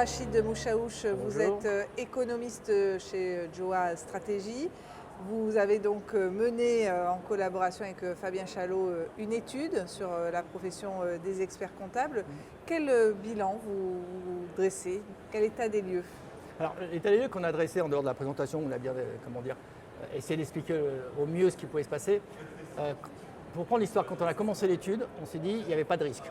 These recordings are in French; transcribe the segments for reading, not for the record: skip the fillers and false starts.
Rachid Mouchaouch, vous Bonjour. êtes économiste chez Djoa Stratégie. Vous avez donc mené en collaboration avec Fabien Chalot une étude sur la profession des experts comptables. Quel bilan vous dressez? Quel état des lieux? Alors, l'état des lieux qu'on a dressé en dehors de la présentation, on a bien, essayé d'expliquer au mieux ce qui pouvait se passer. Pour prendre l'histoire, quand on a commencé l'étude, on s'est dit qu'il n'y avait pas de risque,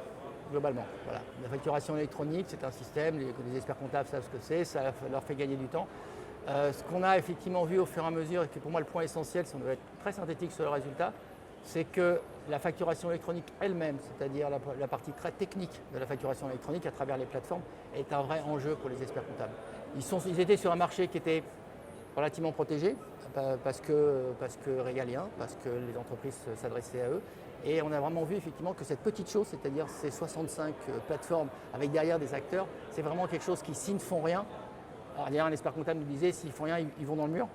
globalement. Voilà. La facturation électronique, c'est un système, les experts comptables savent ce que c'est, ça leur fait gagner du temps. Ce qu'on a effectivement vu au fur et à mesure, et qui est pour moi le point essentiel, si on devait être très synthétique sur le résultat, c'est que la facturation électronique elle-même, c'est-à-dire la partie très technique de la facturation électronique à travers les plateformes, est un vrai enjeu pour les experts comptables. Ils étaient sur un marché qui était relativement protégé, parce que régalien, parce que les entreprises s'adressaient à eux. Et on a vraiment vu effectivement que cette petite chose, c'est-à-dire ces 65 plateformes avec derrière des acteurs, c'est vraiment quelque chose qui, s'ils ne font rien, alors hier un expert comptable nous disait s'ils font rien, ils vont dans le mur.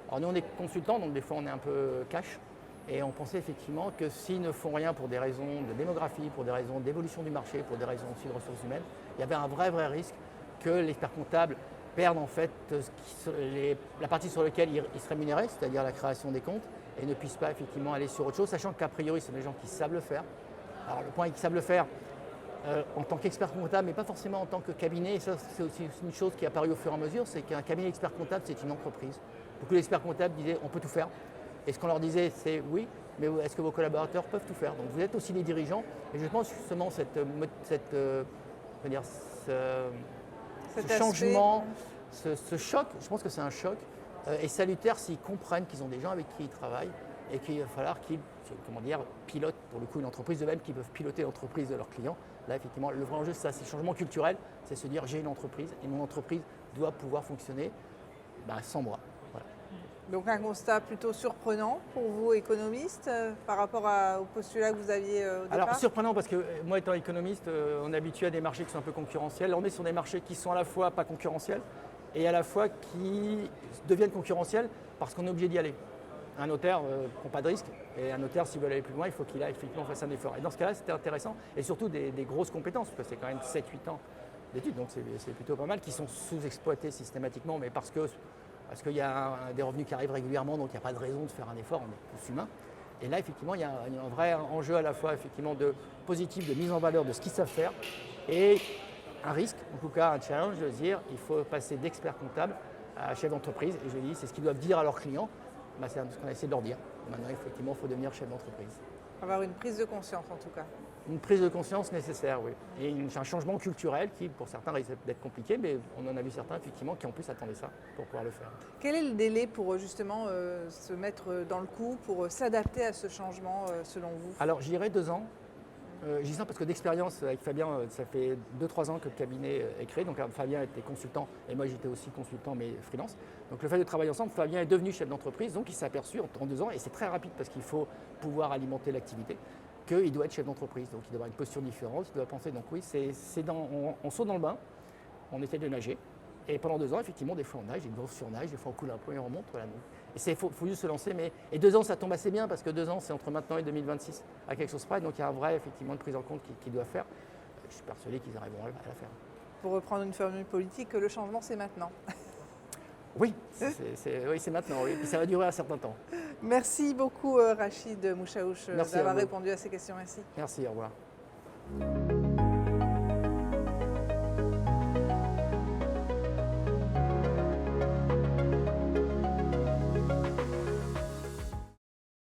Alors nous on est consultants, donc des fois on est un peu cash. Et on pensait effectivement que s'ils ne font rien pour des raisons de démographie, pour des raisons d'évolution du marché, pour des raisons aussi de ressources humaines, il y avait un vrai risque que l'expert comptable perde en fait la partie sur laquelle il se rémunérait, c'est-à-dire la création des comptes, et ne puisse pas effectivement aller sur autre chose, sachant qu'a priori, ce sont des gens qui savent le faire. Alors le point est qu'ils savent le faire en tant qu'expert comptable, mais pas forcément en tant que cabinet. Et ça, c'est aussi une chose qui est apparue au fur et à mesure, c'est qu'un cabinet expert comptable, c'est une entreprise. Beaucoup d'experts comptables disaient on peut tout faire. Et ce qu'on leur disait, c'est oui, mais est-ce que vos collaborateurs peuvent tout faire? Donc vous êtes aussi les dirigeants. Et je pense justement ce changement, ce choc, je pense que c'est un choc, est salutaire s'ils comprennent qu'ils ont des gens avec qui ils travaillent et qu'il va falloir qu'ils pilotent pour le coup une entreprise de même, qu'ils peuvent piloter l'entreprise de leurs clients. Là, effectivement, le vrai enjeu, c'est ça, c'est le changement culturel, c'est se dire j'ai une entreprise et mon entreprise doit pouvoir fonctionner sans moi. Voilà. Donc un constat plutôt surprenant pour vous, économistes, par rapport au postulat que vous aviez au départ? Alors surprenant parce que moi étant économiste, on est habitué à des marchés qui sont un peu concurrentiels. Là, on est sur des marchés qui sont à la fois pas concurrentiels et à la fois qui deviennent concurrentiels parce qu'on est obligé d'y aller. Un notaire ne prend pas de risque et un notaire, s'il veut aller plus loin, il faut qu'il aille effectivement fasse un effort. Et dans ce cas-là, c'était intéressant et surtout des grosses compétences, parce que c'est quand même 7-8 ans d'études, donc c'est plutôt pas mal, qui sont sous-exploités systématiquement, mais parce qu'il y a des revenus qui arrivent régulièrement, donc il n'y a pas de raison de faire un effort, on est tous humains. Et là, effectivement, il y a un vrai enjeu à la fois effectivement, de positif, de mise en valeur de ce qu'ils savent faire, et un risque, en tout cas un challenge de dire il faut passer d'expert comptable à chef d'entreprise. Et je dis, c'est ce qu'ils doivent dire à leurs clients. C'est ce qu'on a essayé de leur dire. Maintenant, effectivement, il faut devenir chef d'entreprise. Avoir une prise de conscience, en tout cas. Une prise de conscience nécessaire, oui. Et un changement culturel qui, pour certains, risque d'être compliqué, mais on en a vu certains, effectivement, qui en plus attendaient ça pour pouvoir le faire. Quel est le délai pour justement se mettre dans le coup, pour s'adapter à ce changement, selon vous? Alors, je dirais 2 ans. Je dis ça parce que d'expérience avec Fabien, ça fait 2-3 ans que le cabinet est créé. Donc Fabien était consultant et moi j'étais aussi consultant mais freelance. Donc le fait de travailler ensemble, Fabien est devenu chef d'entreprise. Donc il s'est aperçu en 2 ans, et c'est très rapide parce qu'il faut pouvoir alimenter l'activité, qu'il doit être chef d'entreprise. Donc il doit avoir une posture différente, il doit penser. Donc oui, on saute dans le bain, on essaie de nager. Et pendant 2 ans, effectivement, des fois on nage, des fois on surnage, des fois on coule un peu et on remonte. Voilà. Et il faut juste se lancer. Et 2 ans, ça tombe assez bien parce que 2 ans, c'est entre maintenant et 2026 à quelque chose près. Donc il y a un vrai effectivement, une prise en compte qu'ils doivent faire. Je suis persuadé qu'ils arriveront à la faire. Pour reprendre une formule politique, le changement, c'est maintenant. Oui, c'est maintenant. Oui. Et puis ça va durer un certain temps. Merci beaucoup, Rachid Mouchaouch, d'avoir répondu à ces questions. Merci. Merci, au revoir.